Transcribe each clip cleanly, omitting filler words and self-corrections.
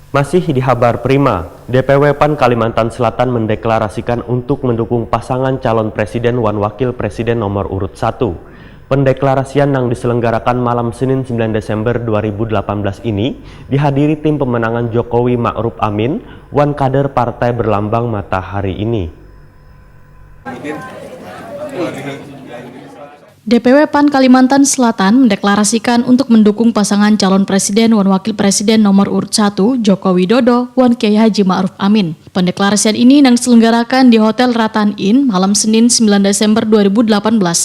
Masih di Habar Prima, DPW PAN Kalimantan Selatan mendeklarasikan untuk mendukung pasangan calon presiden dan wakil presiden nomor urut 1. Pendeklarasian yang diselenggarakan malam Senin 9 Desember 2018 ini dihadiri tim pemenangan Jokowi Ma'ruf Amin, wan kader partai berlambang matahari ini. DPW PAN Kalimantan Selatan mendeklarasikan untuk mendukung pasangan calon presiden dan wakil presiden nomor urut 1 Joko Widodo wan Kiai Haji Ma'ruf Amin. Pendeklarasian ini yang diselenggarakan di Hotel Ratan Inn malam Senin 9 Desember 2018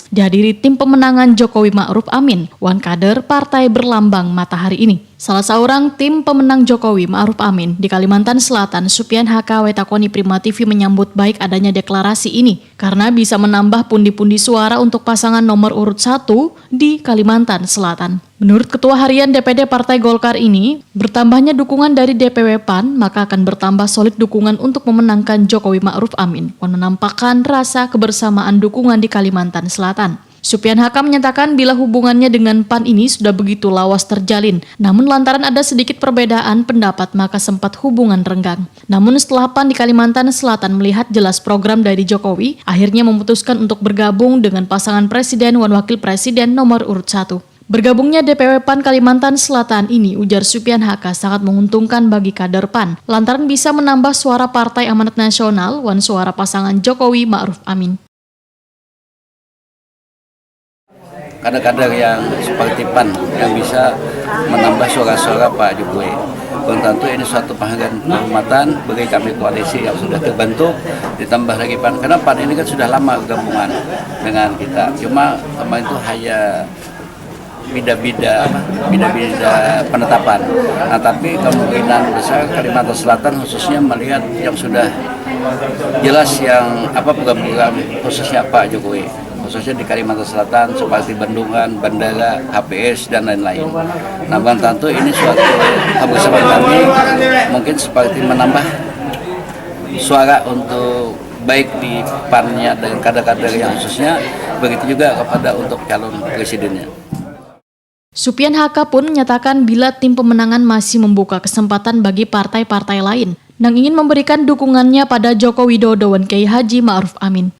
dihadiri tim pemenangan Jokowi Ma'ruf Amin, wan kader partai berlambang matahari ini. Salah seorang tim pemenang Jokowi Ma'ruf Amin di Kalimantan Selatan, Supian HK Wetakoni Prima TV menyambut baik adanya deklarasi ini karena bisa menambah pundi-pundi suara untuk pasangan nomor urut 1 di Kalimantan Selatan. Menurut Ketua Harian DPD Partai Golkar ini, bertambahnya dukungan dari DPW PAN maka akan bertambah solid dukungan untuk memenangkan Jokowi Ma'ruf Amin, dan menampakkan rasa kebersamaan dukungan di Kalimantan Selatan. Supian HK menyatakan bila hubungannya dengan PAN ini sudah begitu lawas terjalin, namun lantaran ada sedikit perbedaan pendapat maka sempat hubungan renggang. Namun setelah PAN di Kalimantan Selatan melihat jelas program dari Jokowi, akhirnya memutuskan untuk bergabung dengan pasangan presiden dan wakil presiden nomor urut 1. Bergabungnya DPW PAN Kalimantan Selatan ini, ujar Supian HK, sangat menguntungkan bagi kader PAN, lantaran bisa menambah suara Partai Amanat Nasional dan suara pasangan Jokowi Ma'ruf Amin. Kader-kader yang seperti PAN yang bisa menambah suara-suara Pak Jokowi. Dan tentu ini suatu penghargaan kehormatan bagi kami koalisi yang sudah terbentuk, ditambah lagi PAN. Karena PAN ini kan sudah lama gabungan dengan kita. Cuma kemarin itu hanya bida-bida penetapan. Nah, tapi kemungkinan besar Kalimantan Selatan khususnya melihat yang sudah jelas yang program-program khususnya Pak Jokowi. Khususnya di Kalimantan Selatan seperti bendungan, bandara, HPS, dan lain-lain. Nah, tentu ini suatu kebersamaan kami mungkin seperti menambah suara untuk baik di PAN-nya dan kader-kader yang khususnya, begitu juga kepada untuk calon presidennya. Supian HK pun menyatakan bila tim pemenangan masih membuka kesempatan bagi partai-partai lain yang ingin memberikan dukungannya pada Joko Widodo dan Kiai Haji Ma'ruf Amin.